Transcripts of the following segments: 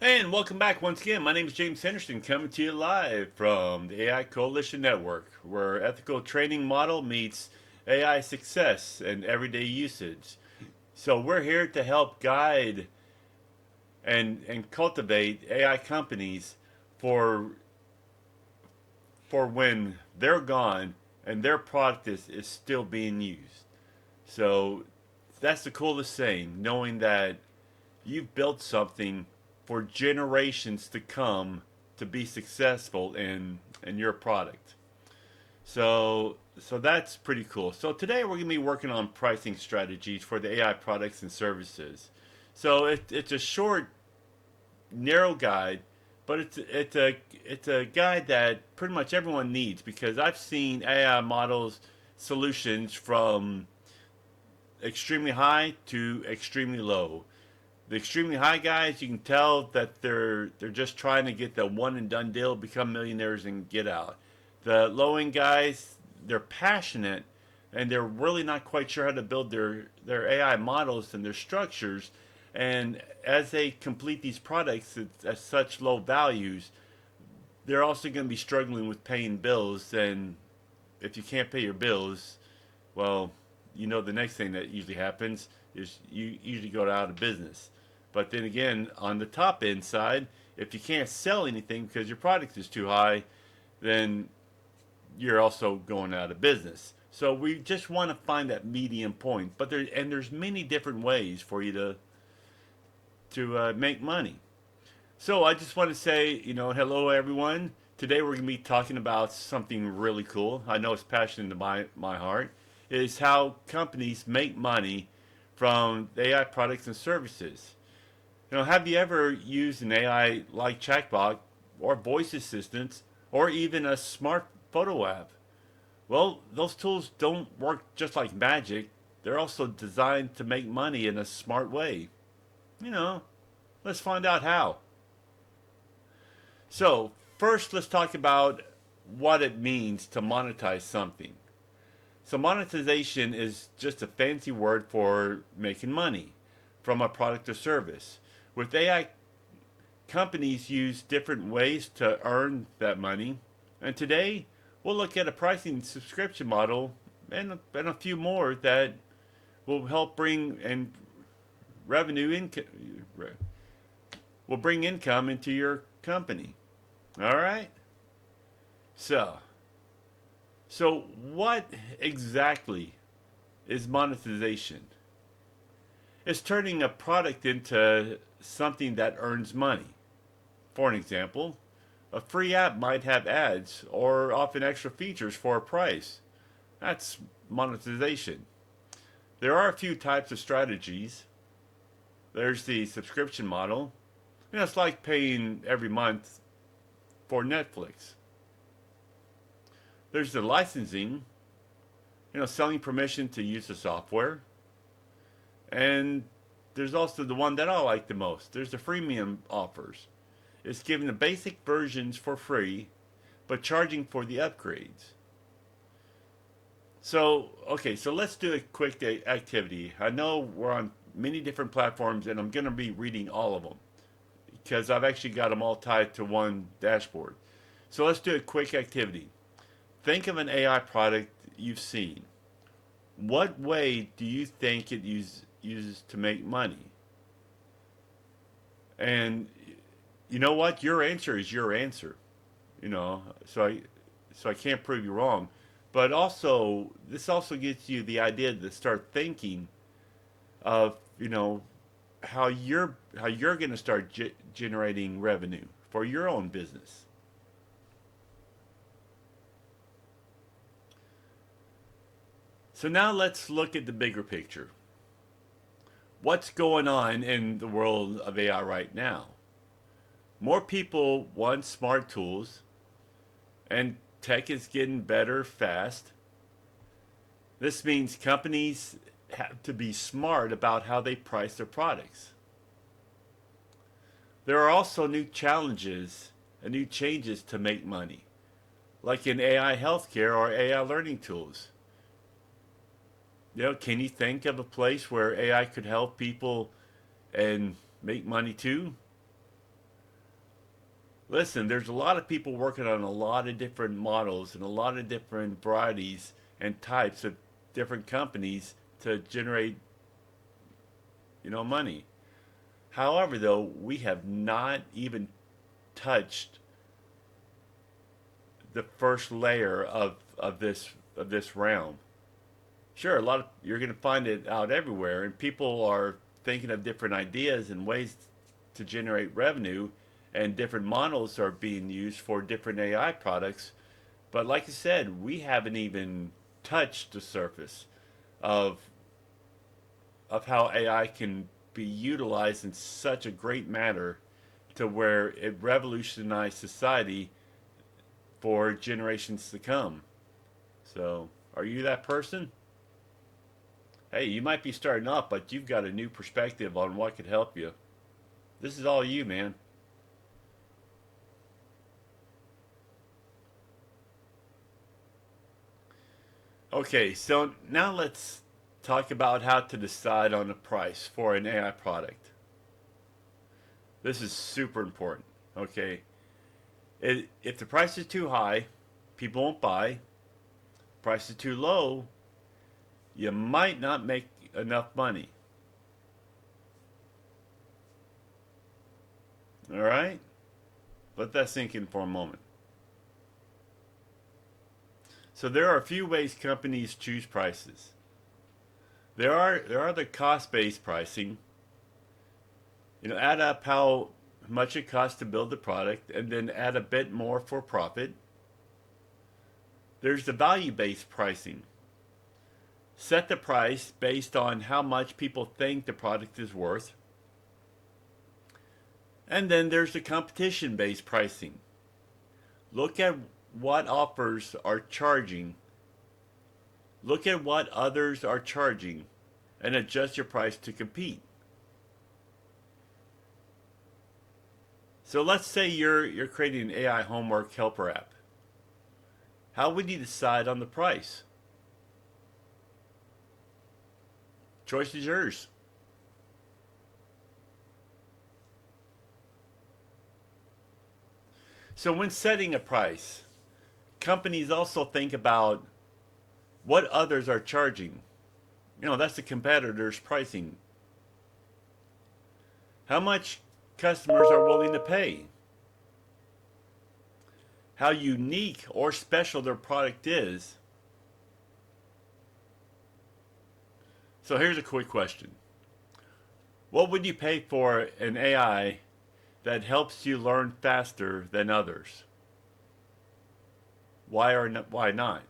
And welcome back once again. My name is James Henderson, coming to you live from the AI Coalition Network, where ethical training model meets AI success and everyday usage. So we're here to help guide and cultivate AI companies for for when they're gone and their product is still being used. So that's the coolest thing, knowing that you've built something for generations to come to be successful in your product. So that's pretty cool. So today we're going to be working on pricing strategies for the AI products and services. So it's a short, narrow guide, but it's a guide that pretty much everyone needs because I've seen AI models solutions from extremely high to extremely low. The extremely high guys, you can tell that they're just trying to get the one and done deal, become millionaires and get out. The low end guys, they're passionate and they're really not quite sure how to build their AI models and their structures. And as they complete these products at such low values, they're also going to be struggling with paying bills. And if you can't pay your bills, well, you know the next thing that usually happens is you usually go out of business. But then again, on the top end side, if you can't sell anything because your product is too high, then you're also going out of business. So we just want to find that medium point. But there's many different ways for you to make money. So I just want to say, hello everyone. Today we're going to be talking about something really cool. I know it's passionate to my heart. Is how companies make money from AI products and services. Have you ever used an AI like chatbot or voice assistants or even a smart photo app? Well, those tools don't work just like magic. They're also designed to make money in a smart way. You know, let's find out how. So, first, let's talk about what it means to monetize something. So, monetization is just a fancy word for making money from a product or service. With AI, companies use different ways to earn that money. And today, we'll look at a pricing subscription model and a few more that will help bring and revenue income will bring income into your company. All right? So, so what exactly is monetization? It's turning a product into something that earns money. For an example, a free app might have ads or often extra features for a price. That's monetization. There are a few types of strategies. There's the subscription model. It's like paying every month for Netflix. There's the licensing, selling permission to use the software. And there's also the one that I like the most. There's the freemium offers. It's giving the basic versions for free, but charging for the upgrades. So let's do a quick activity. I know we're on many different platforms, and I'm going to be reading all of them because I've actually got them all tied to one dashboard. So let's do a quick activity. Think of an AI product you've seen. What way do you think it uses to make money? And you know what? Your answer is your answer. You know, so I can't prove you wrong. But also, this also gives you the idea to start thinking of how you're going to start generating revenue for your own business. So now let's look at the bigger picture. What's going on in the world of AI right now? More people want smart tools, and tech is getting better fast. This means companies have to be smart about how they price their products. There are also new challenges and new changes to make money, like in AI healthcare or AI learning tools. Can you think of a place where AI could help people and make money too? Listen, there's a lot of people working on a lot of different models and a lot of different varieties and types of different companies to generate, money. However, though, we have not even touched the first layer of this realm. Sure, a lot of you're going to find it out everywhere, and people are thinking of different ideas and ways to generate revenue, and different models are being used for different AI products. But like I said, we haven't even touched the surface of how AI can be utilized in such a great manner to where it revolutionized society for generations to come. So, are you that person? Hey, you might be starting off, but you've got a new perspective on what could help you. This is all you, man. Okay, so now let's talk about how to decide on a price for an AI product. This is super important. Okay, if the price is too high, people won't buy. Price is too low, you might not make enough money. All right, let that sink in for a moment. So there are a few ways companies choose prices. There are the cost-based pricing. Add up how much it costs to build the product and then add a bit more for profit. There's the value-based pricing. Set the price based on how much people think the product is worth. And then there's the competition-based pricing. Look at what offers are charging. Look at what others are charging and adjust your price to compete. So let's say you're creating an AI homework helper app. How would you decide on the price? Choice is yours. So when setting a price, companies also think about what others are charging. That's the competitor's pricing. How much customers are willing to pay? How unique or special their product is. So here's a quick question. What would you pay for an AI that helps you learn faster than others? Why not?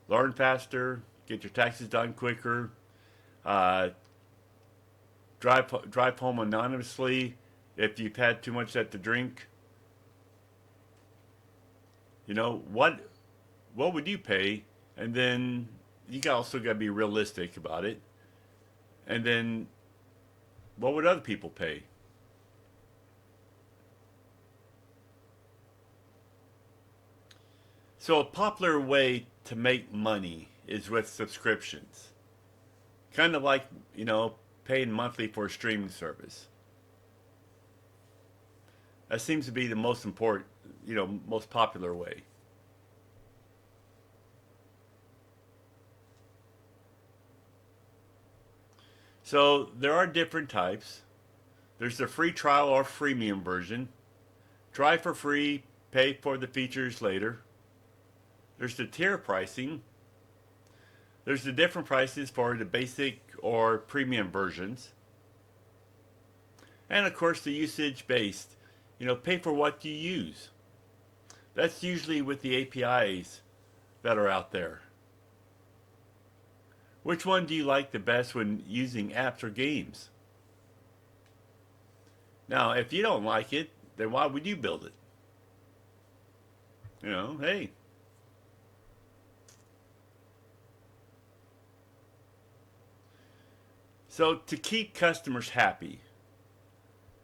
Learn faster, get your taxes done quicker, uh, drive home anonymously if you've had too much to drink. What would you pay? And then you also got to be realistic about it. And then what would other people pay? So a popular way to make money is with subscriptions. Kind of like, paying monthly for a streaming service. That seems to be the most important, most popular way. So there are different types. There's the free trial or freemium version. Try for free, pay for the features later. There's the tier pricing. There's the different prices for the basic or premium versions. And of course the usage based. Pay for what you use. That's usually with the APIs that are out there. Which one do you like the best when using apps or games? Now, if you don't like it, then why would you build it? Hey. So, to keep customers happy,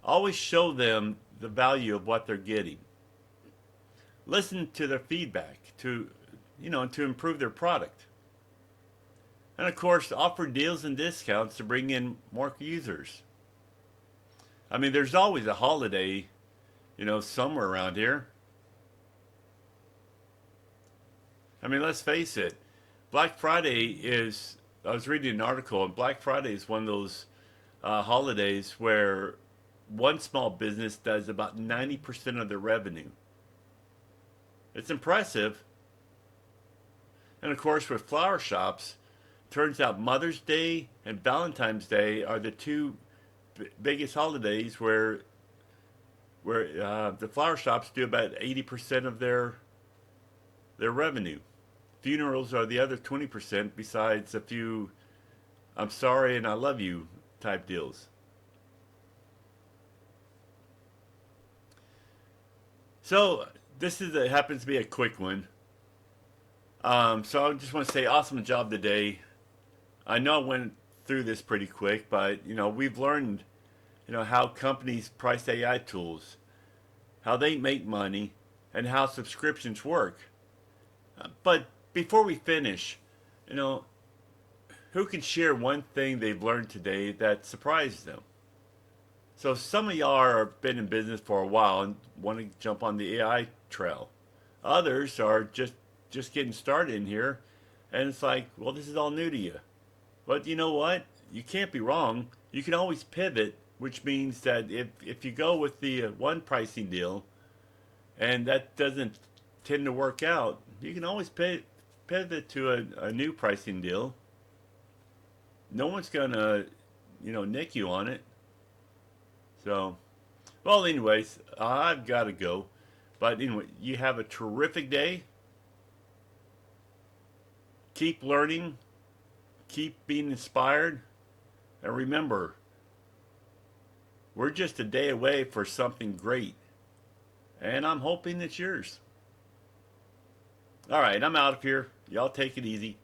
always show them the value of what they're getting. Listen to their feedback to improve their product. And of course, offer deals and discounts to bring in more users. I mean, there's always a holiday, somewhere around here. I mean, let's face it. Black Friday is. I was reading an article, and Black Friday is one of those holidays where one small business does about 90% of their revenue. It's impressive. And of course, with flower shops, turns out Mother's Day and Valentine's Day are the two biggest holidays where the flower shops do about 80% of their revenue. Funerals are the other 20%, besides a few "I'm sorry and I love you" type deals. So happens to be a quick one. So I just want to say, awesome job today. I know I went through this pretty quick, but we've learned how companies price AI tools, how they make money, and how subscriptions work. But before we finish, you know, who can share one thing they've learned today that surprised them? So some of y'all have been in business for a while and want to jump on the AI trail. Others are just getting started in here, and it's like, well, this is all new to you. But you know what? You can't be wrong. You can always pivot, which means that if you go with the one pricing deal and that doesn't tend to work out, you can always pivot to a new pricing deal. No one's gonna, nick you on it. So, well, anyways, I've got to go. But anyway, you have a terrific day. Keep learning. Keep being inspired. And remember, we're just a day away for something great. And I'm hoping it's yours. All right, I'm out of here. Y'all take it easy.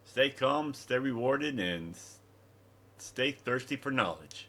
Stay calm, stay rewarded, and stay thirsty for knowledge.